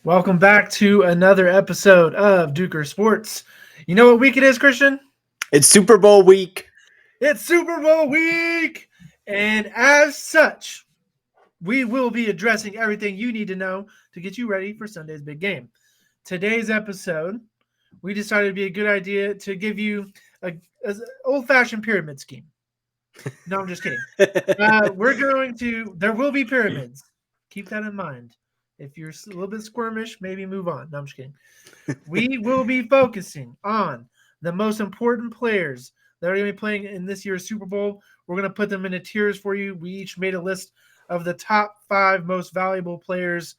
Welcome back to another episode of Duker Sports. You know what week it is, Christian? It's Super Bowl week. It's Super Bowl week! And as such, we will be addressing everything you need to know to get you ready for Sunday's big game. Today's episode, we decided it'd be a good idea to give you a old-fashioned pyramid scheme. No, I'm just kidding. There will be pyramids. Keep that in mind. If you're a little bit squirmish, maybe move on. No, I'm just kidding. We will be focusing on the most important players that are going to be playing in this year's Super Bowl. We're going to put them into tiers for you. We each made a list of the top 5 most valuable players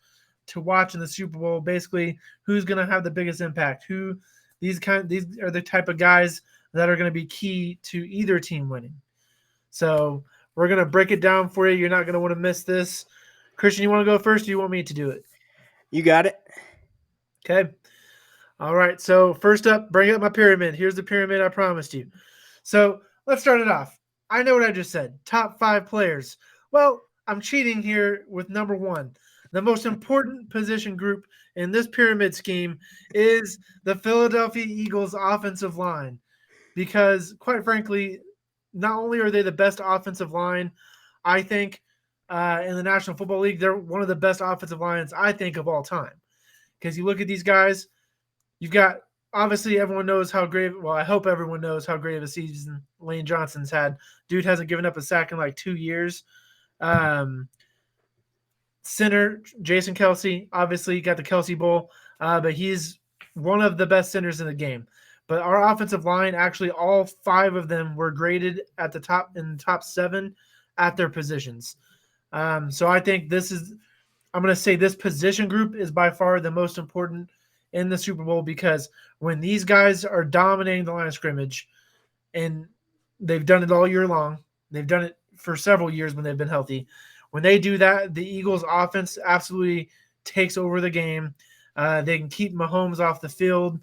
to watch in the Super Bowl. Basically, who's going to have the biggest impact? These are the type of guys that are going to be key to either team winning. So we're going to break it down for you. You're not going to want to miss this. Christian, you want to go first, or do you want me to do it? You got it. Okay. All right. So first up, bring up my pyramid. Here's the pyramid I promised you. So let's start it off. I know what I just said. Top 5 players. Well, I'm cheating here with number 1. The most important position group in this pyramid scheme is the Philadelphia Eagles offensive line. Because, quite frankly, not only are they the best offensive line, I think, in the National Football League, they're one of the best offensive lines, I think, of all time. Because you look at these guys, you've got, obviously, everyone knows how great, well, I hope everyone knows how great of a season Lane Johnson's had. Dude hasn't given up a sack in like 2 years. Center, Jason Kelsey, obviously got the Kelsey Bowl, but he's one of the best centers in the game. But our offensive line, actually, all 5 of them were graded at the top in the top 7 at their positions. So I think I'm going to say this position group is by far the most important in the Super Bowl, because when these guys are dominating the line of scrimmage, and they've done it all year long, they've done it for several years when they've been healthy. When they do that, the Eagles offense absolutely takes over the game. They can keep Mahomes off the field,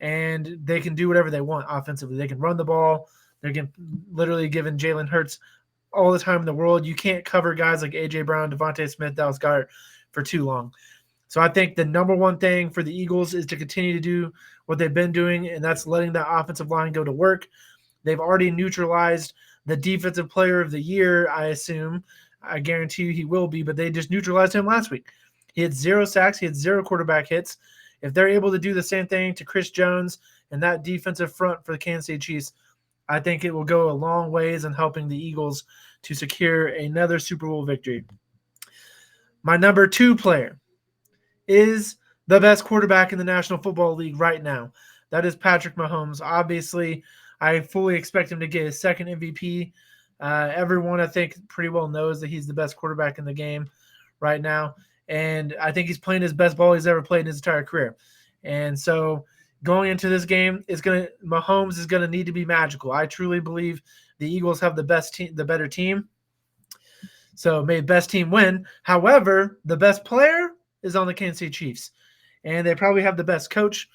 and they can do whatever they want offensively. They can run the ball. They're literally giving Jalen Hurts all the time in the world. You can't cover guys like A.J. Brown, Devontae Smith, Dallas Goedert for too long. So I think the number one thing for the Eagles is to continue to do what they've been doing, and that's letting that offensive line go to work. They've already neutralized the defensive player of the year, I assume. I guarantee you he will be, but they just neutralized him last week. He had 0 sacks. He had 0 quarterback hits. If they're able to do the same thing to Chris Jones and that defensive front for the Kansas City Chiefs, I think it will go a long ways in helping the Eagles to secure another Super Bowl victory. My number 2 player is the best quarterback in the National Football League right now. That is Patrick Mahomes. Obviously, I fully expect him to get his second MVP. Everyone, I think, pretty well knows that he's the best quarterback in the game right now. And I think he's playing his best ball he's ever played in his entire career. And so going into this game, Mahomes is going to need to be magical. I truly believe the Eagles have the better team. So may best team win. However, the best player is on the Kansas City Chiefs. And they probably have the best coach.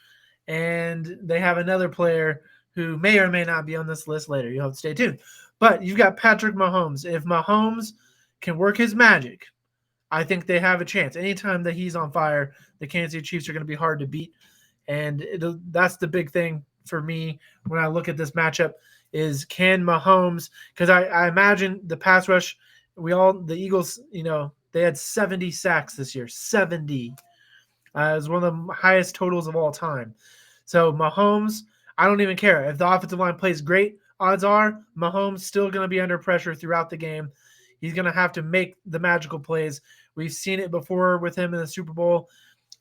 And they have another player who may or may not be on this list later. You'll have to stay tuned. But you've got Patrick Mahomes. If Mahomes can work his magic, I think they have a chance. Anytime that he's on fire, the Kansas City Chiefs are going to be hard to beat. And that's the big thing for me when I look at this matchup is, can Mahomes, because I imagine the pass rush, the Eagles, they had 70 sacks this year. 70. It was one of the highest totals of all time. So Mahomes, I don't even care. If the offensive line plays great, odds are Mahomes still going to be under pressure throughout the game. He's going to have to make the magical plays. We've seen it before with him in the Super Bowl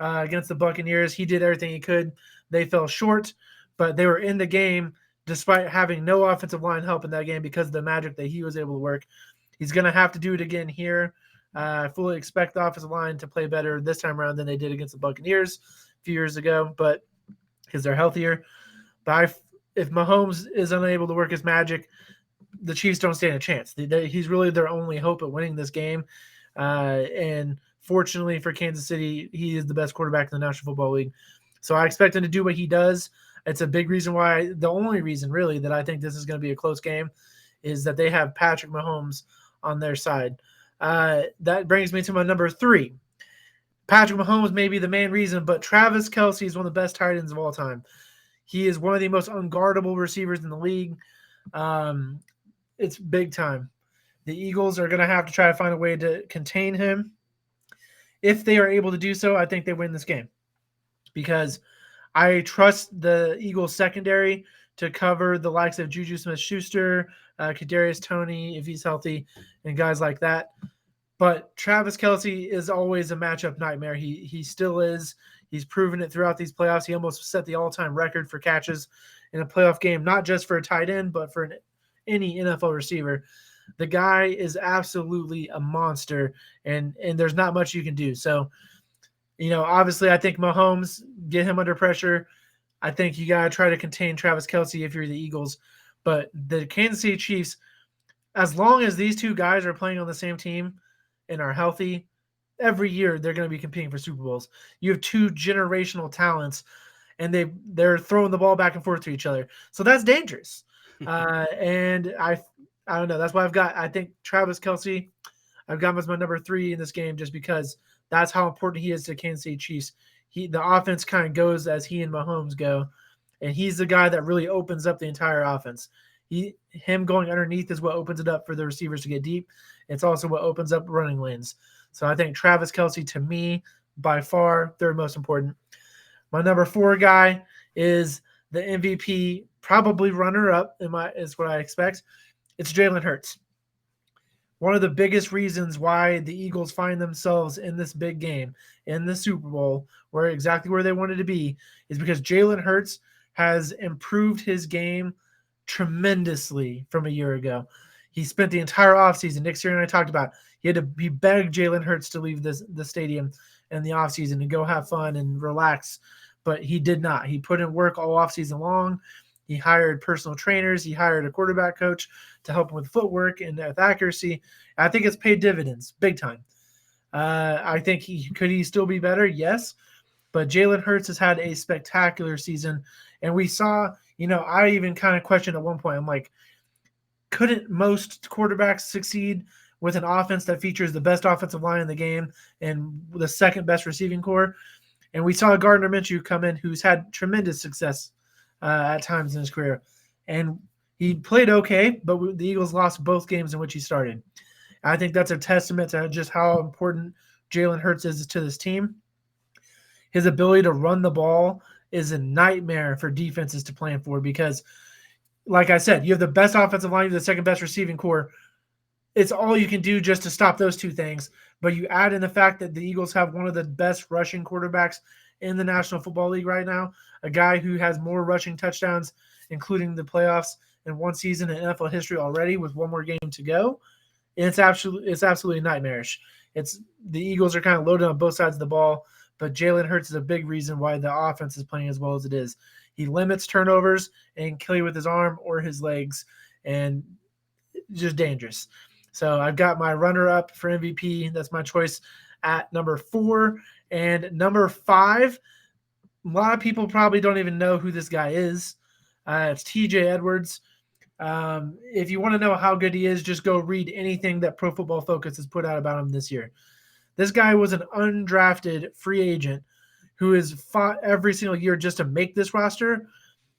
against the Buccaneers. He did everything he could. They fell short, but they were in the game despite having no offensive line help in that game because of the magic that he was able to work. He's going to have to do it again here. I fully expect the offensive line to play better this time around than they did against the Buccaneers a few years ago, but because they're healthier. But if Mahomes is unable to work his magic, the Chiefs don't stand a chance. He's really their only hope at winning this game. And fortunately for Kansas City, he is the best quarterback in the National Football League. So I expect him to do what he does. It's a big reason why, the only reason really that I think this is going to be a close game is that they have Patrick Mahomes on their side. That brings me to my number 3. Patrick Mahomes may be the main reason, but Travis Kelce is one of the best tight ends of all time. He is one of the most unguardable receivers in the league. It's big time. The Eagles are going to have to try to find a way to contain him. If they are able to do so, I think they win this game because I trust the Eagles secondary to cover the likes of Juju Smith-Schuster, Kadarius Toney, if he's healthy, and guys like that. But Travis Kelce is always a matchup nightmare. He still is. He's proven it throughout these playoffs. He almost set the all-time record for catches in a playoff game, not just for a tight end, but for any NFL receiver. The guy is absolutely a monster, and there's not much you can do. So, obviously I think Mahomes, get him under pressure. I think you got to try to contain Travis Kelce if you're the Eagles. But the Kansas City Chiefs, as long as these two guys are playing on the same team and are healthy, every year they're going to be competing for Super Bowls. You have two generational talents, and they're throwing the ball back and forth to each other. So that's dangerous. And I don't know. That's why I think Travis Kelce, I've got him as my number 3 in this game just because that's how important he is to Kansas City Chiefs. The offense kind of goes as he and Mahomes go, and he's the guy that really opens up the entire offense. Him going underneath is what opens it up for the receivers to get deep. It's also what opens up running lanes. So I think Travis Kelce, to me, by far, third most important. My number 4 guy is the MVP, probably runner-up is what I expect. It's Jalen Hurts. One of the biggest reasons why the Eagles find themselves in this big game, in the Super Bowl, exactly where they wanted to be, is because Jalen Hurts has improved his game tremendously from a year ago. He spent the entire offseason, Nick Sirianni talked about, he begged Jalen Hurts to leave the stadium in the offseason and go have fun and relax, but he did not. He put in work all offseason long. He hired personal trainers. He hired a quarterback coach to help him with footwork and with accuracy. I think it's paid dividends big time. I think could he still be better? Yes. But Jalen Hurts has had a spectacular season. And we saw, I even kind of questioned at one point, I'm like, couldn't most quarterbacks succeed with an offense that features the best offensive line in the game and the second best receiving core? And we saw Gardner Minshew come in, who's had tremendous success at times in his career. And he played okay, but the Eagles lost both games in which he started. I think that's a testament to just how important Jalen Hurts is to this team. His ability to run the ball is a nightmare for defenses to plan for because, like I said, you have the best offensive line, you have the second best receiving core. It's all you can do just to stop those two things. But you add in the fact that the Eagles have one of the best rushing quarterbacks in the National Football League right now, a guy who has more rushing touchdowns, including the playoffs, in one season in NFL history already with one more game to go. And it's absolutely nightmarish. The Eagles are kind of loaded on both sides of the ball, but Jalen Hurts is a big reason why the offense is playing as well as it is. He limits turnovers and can kill you with his arm or his legs, and just dangerous. So I've got my runner-up for MVP. That's my choice at number 4. And number 5, a lot of people probably don't even know who this guy is. It's TJ Edwards. If you want to know how good he is, just go read anything that Pro Football Focus has put out about him this year. This guy was an undrafted free agent who has fought every single year just to make this roster.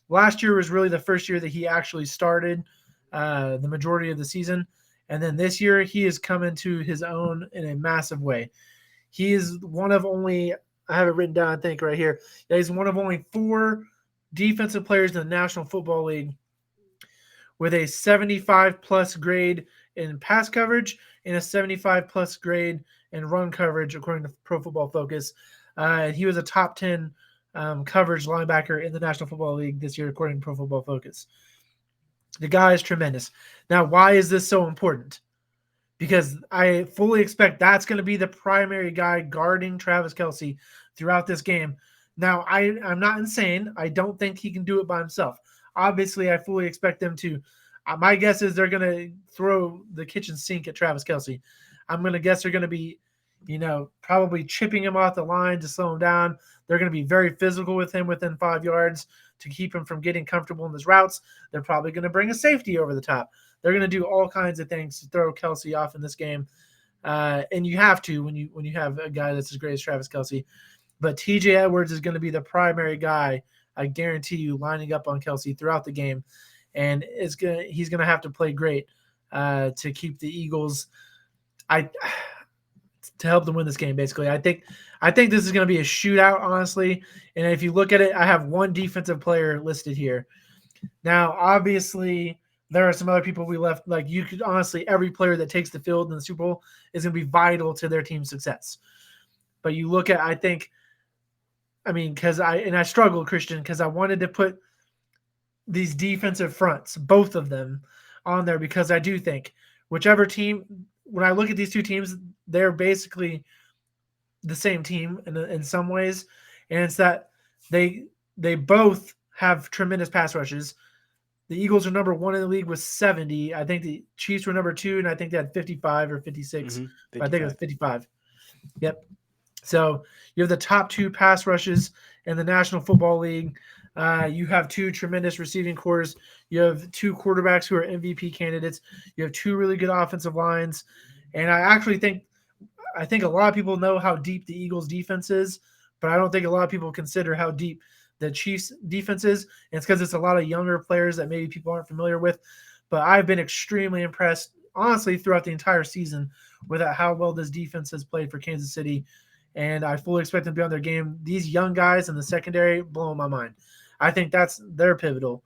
Last year was really the first year that he actually started the majority of the season. And then this year, he has come into his own in a massive way. He is one of only, I have it written down, I think, right here. He's one of only 4 defensive players in the National Football League with a 75-plus grade in pass coverage and a 75-plus grade in run coverage, according to Pro Football Focus. He was a top 10 coverage linebacker in the National Football League this year, according to Pro Football Focus. The guy is tremendous. Now, why is this so important? Because I fully expect that's going to be the primary guy guarding Travis Kelce throughout this game. Now, I'm not insane. I don't think he can do it by himself. Obviously, I fully expect them to. My guess is they're going to throw the kitchen sink at Travis Kelce. I'm going to guess they're going to be, probably chipping him off the line to slow him down. They're going to be very physical with him within 5 yards to keep him from getting comfortable in his routes. They're probably going to bring a safety over the top. They're going to do all kinds of things to throw Kelce off in this game. and you have to when you have a guy that's as great as Travis Kelsey. But TJ Edwards is going to be the primary guy. I guarantee you, lining up on Kelsey throughout the game, and he's gonna have to play great to keep the Eagles. I to help them win this game. Basically, I think this is going to be a shootout, honestly. And if you look at it, I have one defensive player listed here. Now, obviously, there are some other people we left. Like you could honestly, every player that takes the field in the Super Bowl is going to be vital to their team's success. But you look at, because I struggled, Christian, because I wanted to put these defensive fronts, both of them, on there because I do think whichever team, when I look at these two teams, they're basically the same team in some ways, and it's that they both have tremendous pass rushes. The Eagles are number 1 in the league with 70. I think the Chiefs were number 2, and I think they had 55 or 56. But I think it was 55. Yep. So you have the top 2 pass rushes in the National Football League. You have 2 tremendous receiving cores. You have 2 quarterbacks who are MVP candidates. You have 2 really good offensive lines. And I actually think a lot of people know how deep the Eagles defense is, but I don't think a lot of people consider how deep the Chiefs defense is. And it's because it's a lot of younger players that maybe people aren't familiar with. But I've been extremely impressed, honestly, throughout the entire season with how well this defense has played for Kansas City. And I fully expect them to be on their game. These young guys in the secondary blowing my mind. I think they're pivotal.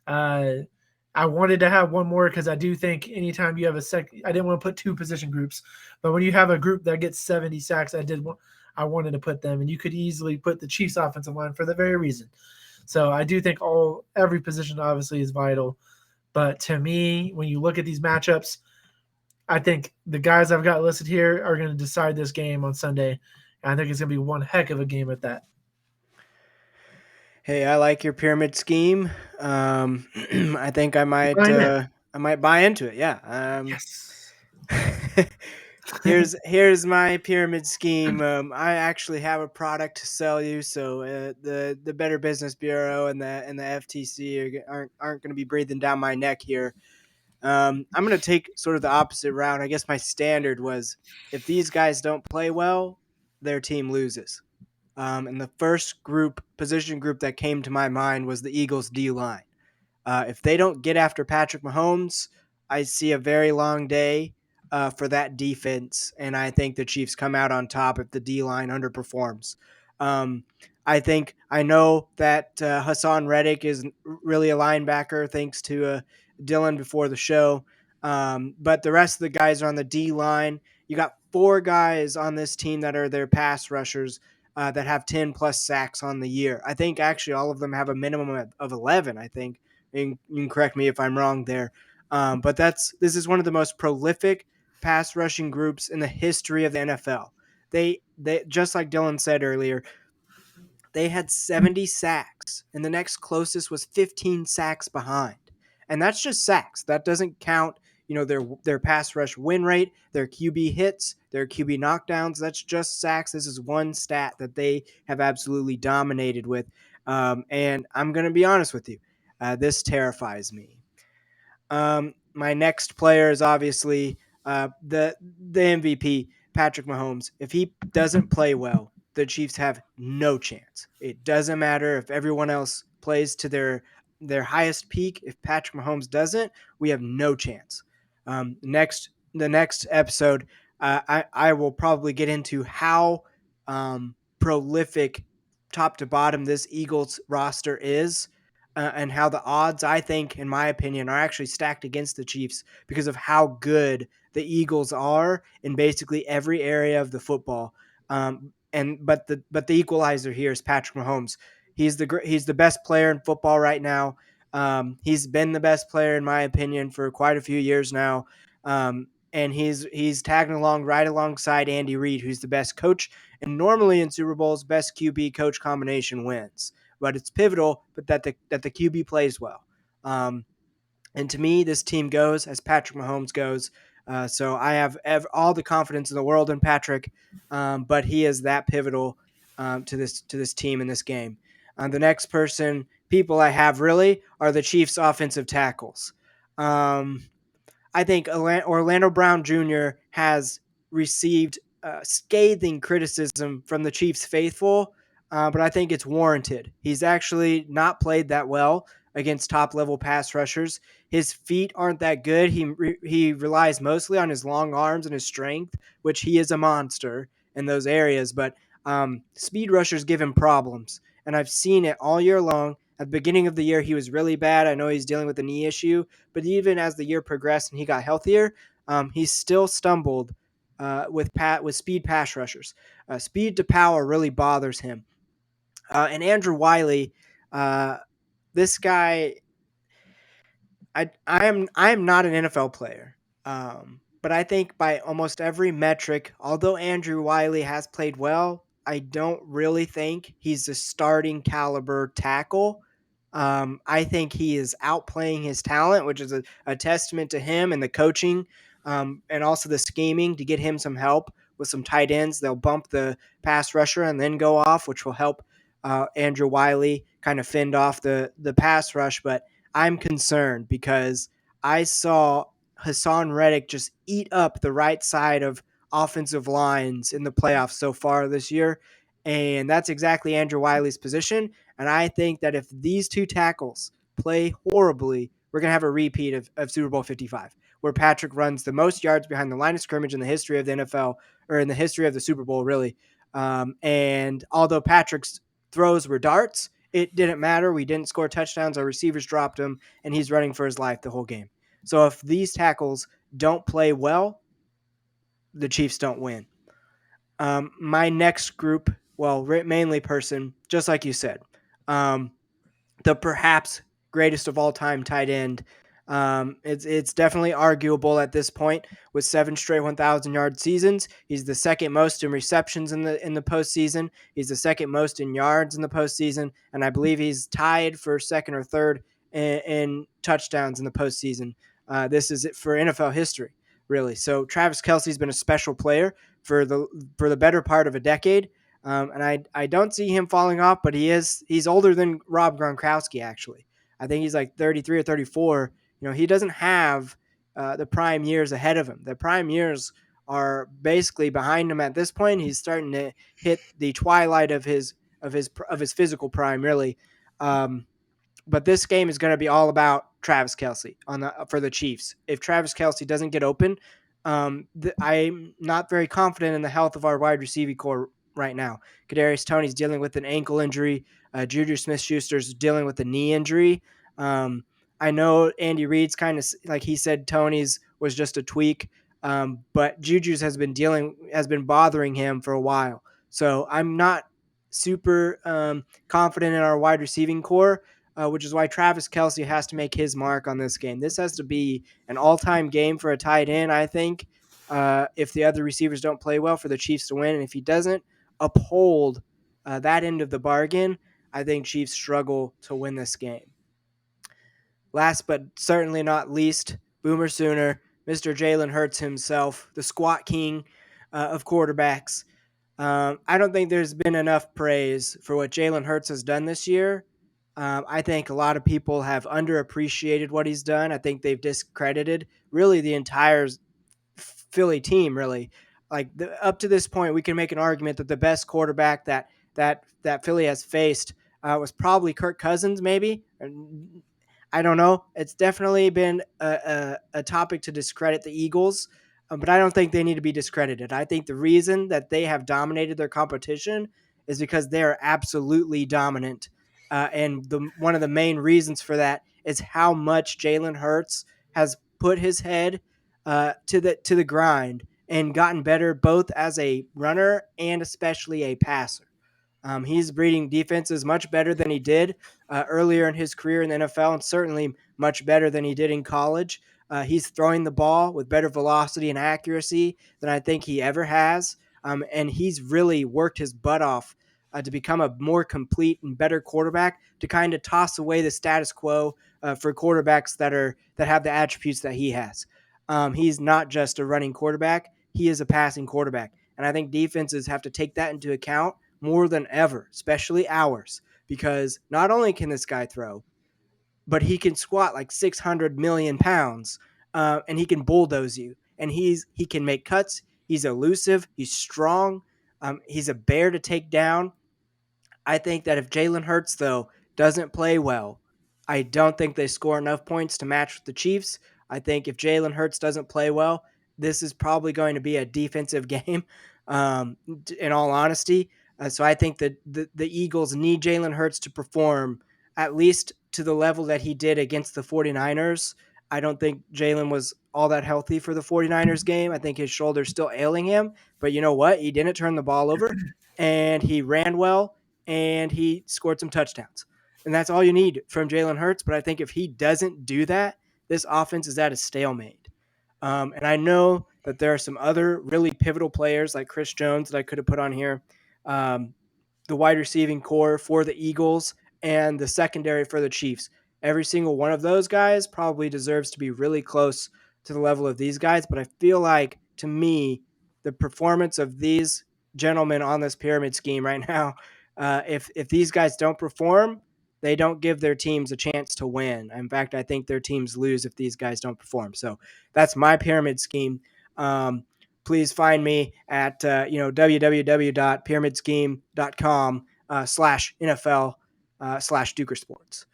I wanted to have one more because I do think anytime you have I didn't want to put 2 position groups, but when you have a group that gets 70 sacks, I wanted to put them, and you could easily put the Chiefs offensive line for the very reason. So I do think every position obviously is vital, but to me, when you look at these matchups, I think the guys I've got listed here are going to decide this game on Sunday. And I think it's going to be one heck of a game at that. Hey, I like your pyramid scheme. I think I might buy into it. Yeah. Yes. Here's my pyramid scheme. I actually have a product to sell you, so the Better Business Bureau and the FTC aren't going to be breathing down my neck here. I'm going to take sort of the opposite route. I guess my standard was if these guys don't play well, their team loses. And the first position group that came to my mind was the Eagles D-line. If they don't get after Patrick Mahomes, I see a very long day for that defense, and I think the Chiefs come out on top if the D-line underperforms. I know that Hassan Reddick is really a linebacker, thanks to Dylan before the show. But the rest of the guys are on the D-line. You got 4 guys on this team that are their pass rushers that have 10 plus sacks on the year. I think actually all of them have a minimum of 11, I think. You can correct me if I'm wrong there. But this is one of the most prolific pass rushing groups in the history of the NFL. They just like Dylan said earlier, they had 70 sacks, and the next closest was 15 sacks behind. And that's just sacks. That doesn't count, their pass rush win rate, their QB hits, their QB knockdowns. That's just sacks. This is one stat that they have absolutely dominated with. And I'm going to be honest with you. This terrifies me. My next player is obviously the MVP, Patrick Mahomes. If he doesn't play well, the Chiefs have no chance. It doesn't matter if everyone else plays to their highest peak. If Patrick Mahomes doesn't, we have no chance. The next episode, I will probably get into how prolific top to bottom this Eagles roster is. And how the odds, I think, in my opinion, are actually stacked against the Chiefs because of how good the Eagles are in basically every area of the football. But the equalizer here is Patrick Mahomes. He's the best player in football right now. He's been the best player in my opinion for quite a few years now. And he's tagging along right alongside Andy Reid, who's the best coach. And normally in Super Bowls, best QB coach combination wins. But it's pivotal, but that the QB plays well. And to me, this team goes as Patrick Mahomes goes. So I have all the confidence in the world in Patrick, but he is that pivotal to this team in this game. The next people I have really are the Chiefs' offensive tackles. I think Orlando Brown Jr. has received scathing criticism from the Chiefs faithful, but I think it's warranted. He's actually not played that well against top level pass rushers. His feet aren't that good. He relies mostly on his long arms and his strength, which he is a monster in those areas. But speed rushers give him problems, and I've seen it all year long. At the beginning of the year, he was really bad. I know he's dealing with a knee issue, but even as the year progressed and he got healthier, he still stumbled with speed pass rushers. Speed to power really bothers him. And Andrew Wiley, uh, this guy, I am not an NFL player, but I think by almost every metric, although Andrew Wiley has played well, I don't really think he's a starting caliber tackle. I think he is outplaying his talent, which is a testament to him and the coaching, and also the scheming to get him some help with some tight ends. They'll bump the pass rusher and then go off, which will help Andrew Wiley kind of fend off the pass rush. But I'm concerned because I saw Hassan Reddick just eat up the right side of offensive lines in the playoffs so far this year. And that's exactly Andrew Wiley's position. And I think that if these two tackles play horribly, we're going to have a repeat of Super Bowl 55, where Patrick runs the most yards behind the line of scrimmage in the history of the NFL, or in the history of the Super Bowl, really. And although Patrick's throws were darts, it didn't matter. We didn't score touchdowns. Our receivers dropped him, and he's running for his life the whole game. So if these tackles don't play well, the Chiefs don't win. My next group, well, mainly person, just like you said, um, the perhaps greatest of all time tight end. It's definitely arguable at this point with 7 straight 1,000-yard seasons. He's the second most in receptions in the postseason. He's the second most in yards in the postseason, and I believe he's tied for second or third in touchdowns in the postseason. This is it for NFL history, really. So Travis Kelce's been a special player for the better part of a decade. And I don't see him falling off, but he's older than Rob Gronkowski, actually. I think he's like 33 or 34. He doesn't have the prime years ahead of him. The prime years are basically behind him at this point. He's starting to hit the twilight of his physical prime, really. But this game is going to be all about Travis Kelce for the Chiefs. If Travis Kelce doesn't get open, I'm not very confident in the health of our wide receiving core right now. Kadarius Toney's dealing with an ankle injury. Juju Smith-Schuster's dealing with a knee injury. I know Andy Reid's kind of like he said Toney's was just a tweak, but Juju's has been bothering him for a while. So I'm not super confident in our wide receiving core, which is why Travis Kelce has to make his mark on this game. This has to be an all-time game for a tight end, I think, if the other receivers don't play well for the Chiefs to win. And if he doesn't uphold that end of the bargain, I think Chiefs struggle to win this game. Last but certainly not least, Boomer Sooner, Mr. Jalen Hurts himself, the squat king of quarterbacks. I don't think there's been enough praise for what Jalen Hurts has done this year. I think a lot of people have underappreciated what he's done. I think they've discredited really the entire Philly team, really. Like up to this point, we can make an argument that the best quarterback that Philly has faced was probably Kirk Cousins, maybe. I don't know. It's definitely been a topic to discredit the Eagles, but I don't think they need to be discredited. I think the reason that they have dominated their competition is because they are absolutely dominant. And one of the main reasons for that is how much Jalen Hurts has put his head to the grind and gotten better both as a runner and especially a passer. He's reading defenses much better than he did earlier in his career in the NFL, and certainly much better than he did in college. He's throwing the ball with better velocity and accuracy than I think he ever has, and he's really worked his butt off to become a more complete and better quarterback, to kind of toss away the status quo for quarterbacks that have the attributes that he has. He's not just a running quarterback; he is a passing quarterback, and I think defenses have to take that into account more than ever, especially ours, because not only can this guy throw, but he can squat like 600 million pounds, and he can bulldoze you, and he can make cuts, He's elusive. He's strong. He's a bear to take down. I think that if Jalen Hurts, though, doesn't play well, I don't think they score enough points to match with the Chiefs. I think if Jalen Hurts doesn't play well, this is probably going to be a defensive game, in all honesty. So I think that the Eagles need Jalen Hurts to perform at least to the level that he did against the 49ers. I don't think Jalen was all that healthy for the 49ers game. I think his shoulder's still ailing him. But you know what? He didn't turn the ball over, and he ran well, and he scored some touchdowns. And that's all you need from Jalen Hurts. But I think if he doesn't do that, this offense is at a stalemate. And I know that there are some other really pivotal players like Chris Jones that I could have put on here. The wide receiving core for the Eagles and the secondary for the Chiefs. Every single one of those guys probably deserves to be really close to the level of these guys. But I feel like, to me, the performance of these gentlemen on this pyramid scheme right now, if these guys don't perform, they don't give their teams a chance to win. In fact, I think their teams lose if these guys don't perform. So that's my pyramid scheme. Please find me at www.pyramidscheme.com /NFL /Duker Sports.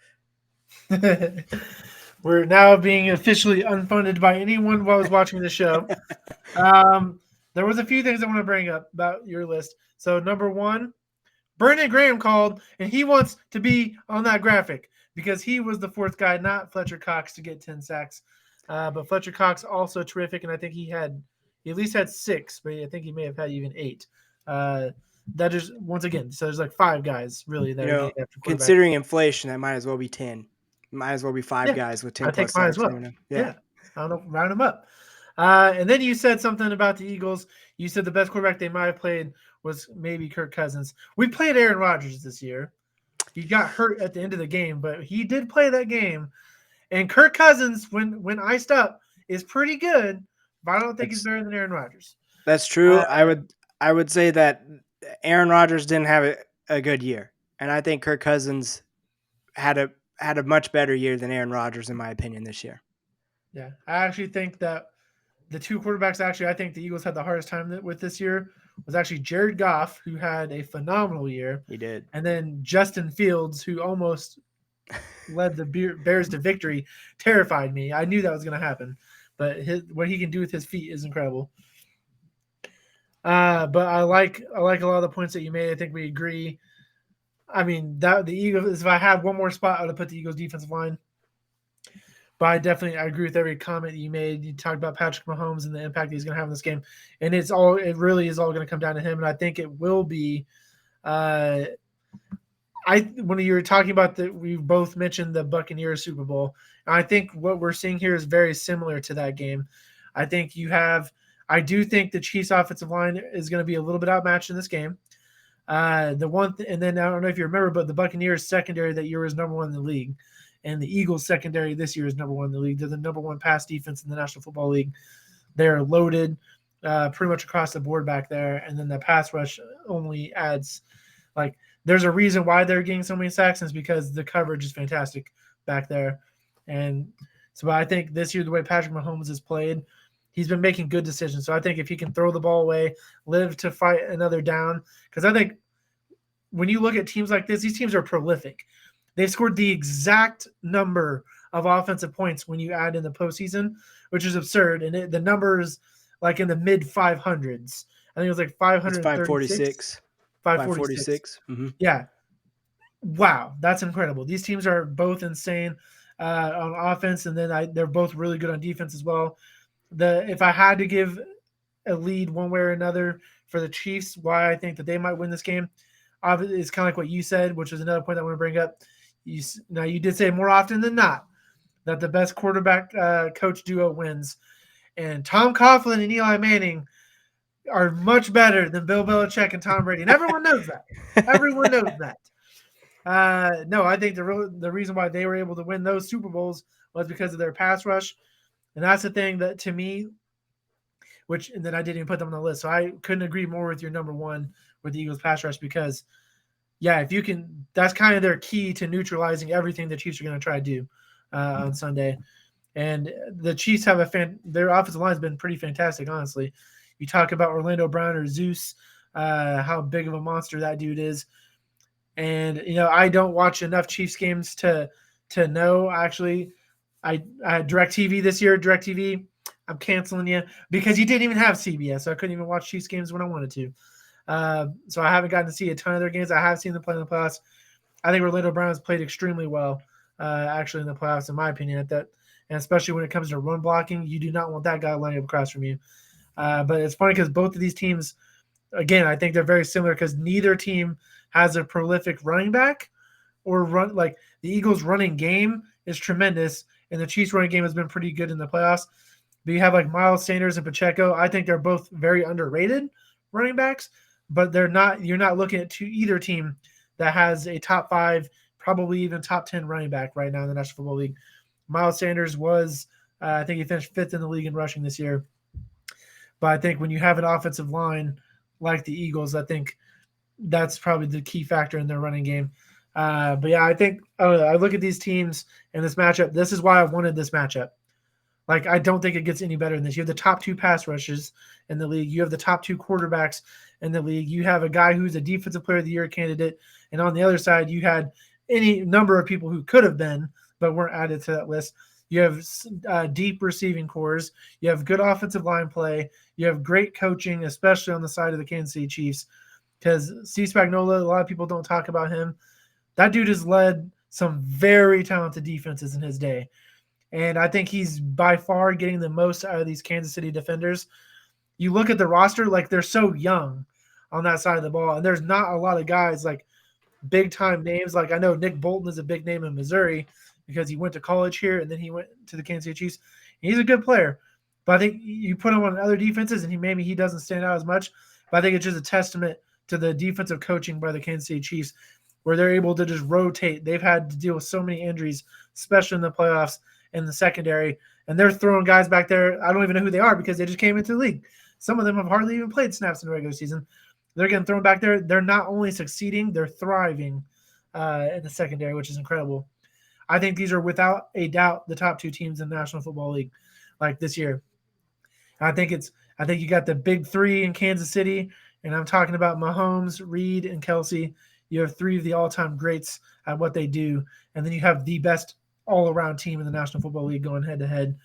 We're now being officially unfunded by anyone while I was watching the show. There was a few things I want to bring up about your list. So number one, Brandon Graham called, and he wants to be on that graphic because he was the fourth guy, not Fletcher Cox, to get 10 sacks. But Fletcher Cox also terrific, and I think he at least had 6, but I think he may have had even 8. That is, once again, so there's like 5 guys really that are getting after quarterback. Considering inflation, that might as well be 10. Might as well be 5 guys with 10 plus sacks. As well. Yeah. I don't know, round them up. And then you said something about the Eagles. You said the best quarterback they might have played was maybe Kirk Cousins. We played Aaron Rodgers this year. He got hurt at the end of the game, but he did play that game. And Kirk Cousins, when iced up, is pretty good, but I don't think he's better than Aaron Rodgers. That's true. I would say that Aaron Rodgers didn't have a good year, and I think Kirk Cousins had a much better year than Aaron Rodgers, in my opinion, this year. Yeah, I actually think that the two quarterbacks I think the Eagles had the hardest time with this year was actually Jared Goff, who had a phenomenal year. He did. And then Justin Fields, who almost led the Bears to victory, terrified me. I knew that was going to happen, but what he can do with his feet is incredible. But I like a lot of the points that you made. I think we agree. I mean, that the Eagles, if I had one more spot, I would have put the Eagles defensive line. But I agree with every comment that you made. You talked about Patrick Mahomes and the impact he's going to have in this game, and it really is all going to come down to him. And I think it will be. When you were talking about we both mentioned the Buccaneers Super Bowl. And I think what we're seeing here is very similar to that game. I do think the Chiefs' offensive line is going to be a little bit outmatched in this game. And then I don't know if you remember, but the Buccaneers secondary that year was number 1 in the league. And the Eagles secondary this year is number 1 in the league. They're the number 1 pass defense in the National Football League. They're loaded pretty much across the board back there. And then the pass rush only adds there's a reason why they're getting so many sacks, and it's because the coverage is fantastic back there. And so I think this year, the way Patrick Mahomes has played, he's been making good decisions. So I think if he can throw the ball away, live to fight another down, because I think when you look at teams like this, these teams are prolific. They've scored the exact number of offensive points when you add in the postseason, which is absurd. And the number is like in the mid 500s. I think it was like 546. 546. Mm-hmm. Yeah. Wow. That's incredible. These teams are both insane on offense, and then they're both really good on defense as well. If I had to give a lead one way or another for the Chiefs, why I think that they might win this game, obviously it's kind of like what you said, which is another point I want to bring up. You did say more often than not that the best quarterback coach duo wins, and Tom Coughlin and Eli Manning are much better than Bill Belichick and Tom Brady, and everyone knows that. Everyone knows that. No, I think the reason why they were able to win those Super Bowls was because of their pass rush, and that's the thing that to me, and then I didn't even put them on the list, so I couldn't agree more with your number 1 with the Eagles pass rush, because if you can, that's kind of their key to neutralizing everything the Chiefs are going to try to do on Sunday. And the Chiefs have their offensive line has been pretty fantastic, honestly. You talk about Orlando Brown or Zeus, how big of a monster that dude is. And I don't watch enough Chiefs games to know. Actually, I had DirecTV this year. DirecTV, I'm canceling you because you didn't even have CBS, so I couldn't even watch Chiefs games when I wanted to. So I haven't gotten to see a ton of their games. I have seen them play in the playoffs. I think Orlando Brown has played extremely well, actually in the playoffs, in my opinion. At that, and especially when it comes to run blocking, you do not want that guy lining up across from you. But it's funny because both of these teams, again, I think they're very similar because neither team has a prolific running back or run like the Eagles' running game is tremendous, and the Chiefs' running game has been pretty good in the playoffs. But you have like Miles Sanders and Pacheco. I think they're both very underrated running backs, but they're not. You're not looking at either team that has a top 5, probably even top 10 running back right now in the National Football League. Miles Sanders was, I think he finished 5th in the league in rushing this year. But I think when you have an offensive line like the Eagles, I think that's probably the key factor in their running game. But yeah, I think I look at these teams and this matchup. This is why I wanted this matchup. Like, I don't think it gets any better than this. You have the top 2 pass rushes in the league. You have the top 2 quarterbacks in the league. You have a guy who's a defensive player of the year candidate. And on the other side, you had any number of people who could have been, but weren't added to that list. You have deep receiving cores. You have good offensive line play. You have great coaching, especially on the side of the Kansas City Chiefs. Because Steve Spagnuolo, a lot of people don't talk about him. That dude has led some very talented defenses in his day. And I think he's by far getting the most out of these Kansas City defenders. You look at the roster, like they're so young on that side of the ball. And there's not a lot of guys like big-time names. Like I know Nick Bolton is a big name in Missouri because he went to college here and then he went to the Kansas City Chiefs. He's a good player. But I think you put him on other defenses and he doesn't stand out as much. But I think it's just a testament to the defensive coaching by the Kansas City Chiefs where they're able to just rotate. They've had to deal with so many injuries, especially in the playoffs, in the secondary, and they're throwing guys back there. I don't even know who they are because they just came into the league. Some of them have hardly even played snaps in the regular season. They're getting thrown back there. They're not only succeeding, they're thriving in the secondary, which is incredible. I think these are without a doubt the top 2 teams in the National Football League, like this year. I think you got the big 3 in Kansas City, and I'm talking about Mahomes, Reed, and Kelsey. You have 3 of the all-time greats at what they do, and then you have the best all-around team in the National Football League going head-to-head.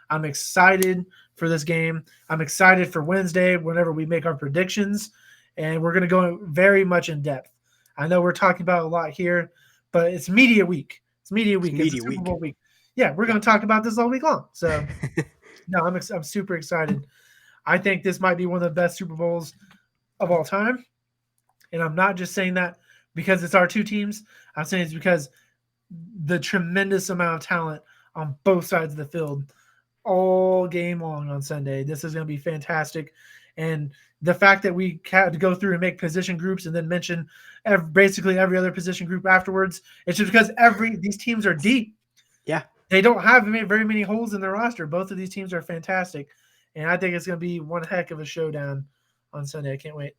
I'm excited for this game. I'm excited for Wednesday whenever we make our predictions, and we're going to go very much in depth. I know we're talking about a lot here, but it's media week. It's media week. It's Super Bowl week. Yeah, we're going to talk about this all week long. So, no, I'm super excited. I think this might be one of the best Super Bowls of all time, and I'm not just saying that because it's our 2 teams. I'm saying it's because the tremendous amount of talent on both sides of the field all game long on Sunday. This is going to be fantastic. And the fact that we had to go through and make position groups and then mention basically every other position group afterwards, it's just because these teams are deep. Yeah. They don't have very many holes in their roster. Both of these teams are fantastic. And I think it's going to be one heck of a showdown on Sunday. I can't wait.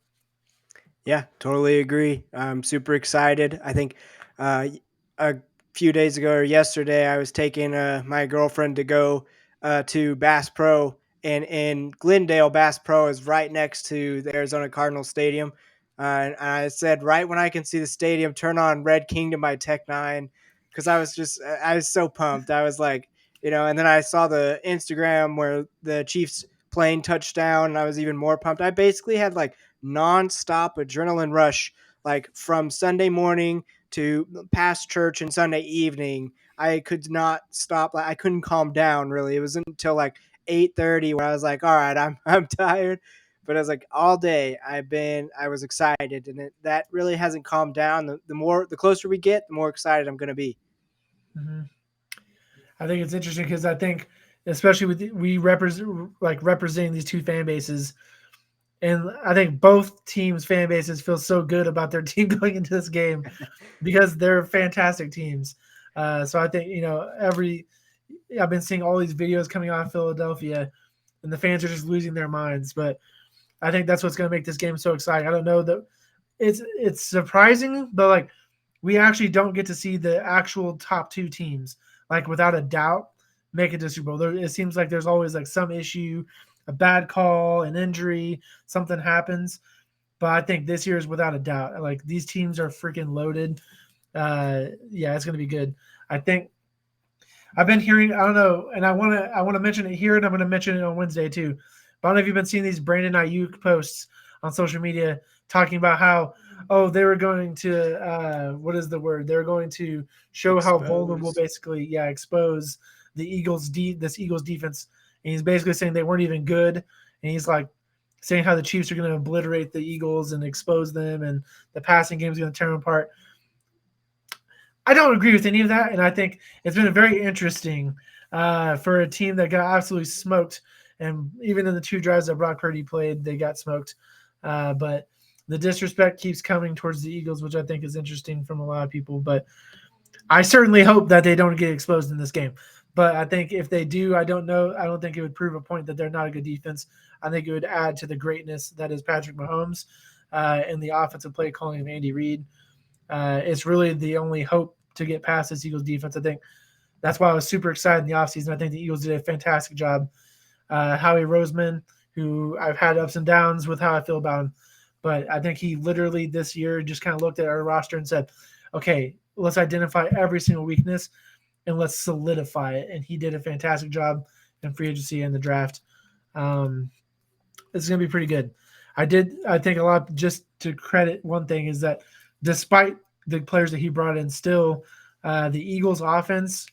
Yeah, totally agree. I'm super excited. I think a few days ago or yesterday, I was taking my girlfriend to go to Bass Pro, and in Glendale, Bass Pro is right next to the Arizona Cardinals Stadium. And I said, right when I can see the stadium, turn on Red Kingdom by Tech Nine, because I was so pumped. I was like, and then I saw the Instagram where the Chiefs playing touchdown, and I was even more pumped. I basically had like nonstop adrenaline rush, like from Sunday morning to past church and Sunday evening. I could not stop. I couldn't calm down really. It wasn't until like 8:30 where I was like, all right, I'm tired. But I was like, all day I was excited, and that really hasn't calmed down. The closer we get, the more excited I'm going to be. Mm-hmm. I think it's interesting because I think, especially with representing these 2 fan bases, and I think both teams' fan bases feel so good about their team going into this game because they're fantastic teams. So I think I've been seeing all these videos coming out of Philadelphia, and the fans are just losing their minds. But I think that's what's going to make this game so exciting. I don't know that it's surprising, but like we actually don't get to see the actual top 2 teams, like without a doubt, make it to Super Bowl. It seems like there's always like some issue a bad call, an injury, something happens. But I think this year is without a doubt. Like these teams are freaking loaded. Yeah, it's gonna be good. I think I've been hearing. I don't know, and I want to mention it here, and I'm going to mention it on Wednesday too. But I don't know if you've been seeing these Brandon Ayuk posts on social media talking about how they were going to what is the word? They're going to show how vulnerable, Expose. basically, yeah, expose the this Eagles defense. And he's basically saying they weren't even good, and he's like saying how the Chiefs are going to obliterate the Eagles and expose them, and the passing game is going to tear them apart. I don't agree with any of that, and I think it's been very interesting for a team that got absolutely smoked. And even in the 2 drives that Brock Purdy played, they got smoked. But the disrespect keeps coming towards the Eagles, which I think is interesting from a lot of people. But I certainly hope that they don't get exposed in this game. But I think if they do, I don't know. I don't think it would prove a point that they're not a good defense. I think it would add to the greatness that is Patrick Mahomes and the offensive play calling of Andy Reid. It's really the only hope to get past this Eagles defense. I think that's why I was super excited in the offseason. I think the Eagles did a fantastic job. Howie Roseman, who I've had ups and downs with how I feel about him, but I think he literally this year just kind of looked at our roster and said, okay, let's identify every single weakness and let's solidify it. And he did a fantastic job in free agency and the draft. It's going to be pretty good. I think a lot, just to credit one thing, is that despite the players that he brought in, still the Eagles offense,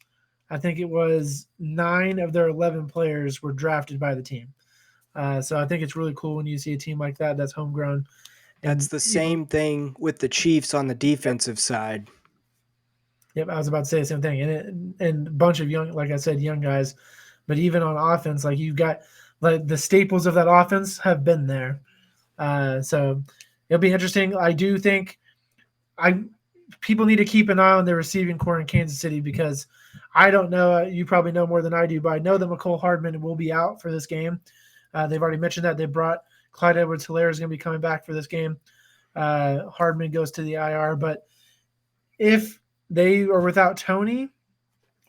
I think it was 9 of their 11 players were drafted by the team. So I think it's really cool when you see a team like that that's homegrown. That's And the same thing with the Chiefs on the defensive side. Yep, I was about to say the same thing. And a bunch of young, like I said, young guys. But even on offense, like you've got like the staples of that offense have been there. So it'll be interesting. I do think I people need to keep an eye on their receiving core in Kansas City because I don't know. You probably know more than I do, but I know that McCole Hardman will be out for this game. They've already mentioned that they brought Clyde Edwards-Helaire is going to be coming back for this game. Hardman goes to the IR, but if they are without Tony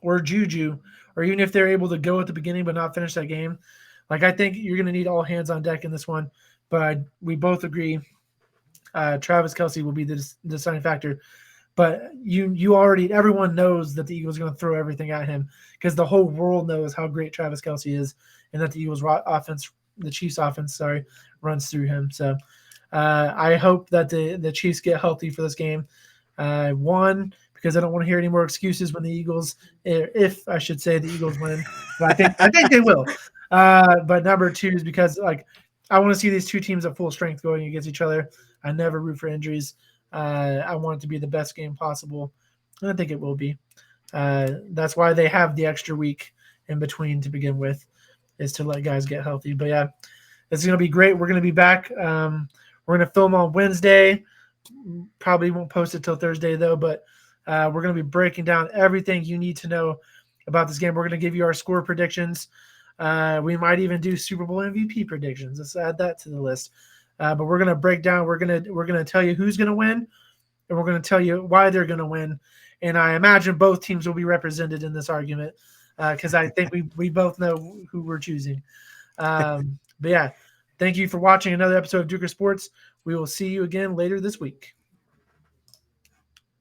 or Juju, or even if they're able to go at the beginning but not finish that game, like I think you're going to need all hands on deck in this one. But we both agree Travis Kelce will be the deciding factor. But you already everyone knows that the Eagles are going to throw everything at him because the whole world knows how great Travis Kelce is, and that the Eagles offense, the Chiefs offense, runs through him. So I hope that the Chiefs get healthy for this game. One, because I don't want to hear any more excuses when the Eagles, if I should say, the Eagles win. But I think they will. But number 2 is because like I want to see these two teams at full strength going against each other. I never root for injuries. I want it to be the best game possible, and I think it will be. That's why they have the extra week in between to begin with, is to let guys get healthy. But yeah, it's going to be great. We're going to be back. We're going to film on Wednesday. Probably won't post it till Thursday though, but we're going to be breaking down everything you need to know about this game. We're going to give you our score predictions. We might even do Super Bowl MVP predictions. Let's add that to the list. But we're going to break down. We're going to tell you who's going to win, and we're going to tell you why they're going to win. And I imagine both teams will be represented in this argument because I think we both know who we're choosing. But yeah, thank you for watching another episode of Duker Sports. We will see you again later this week.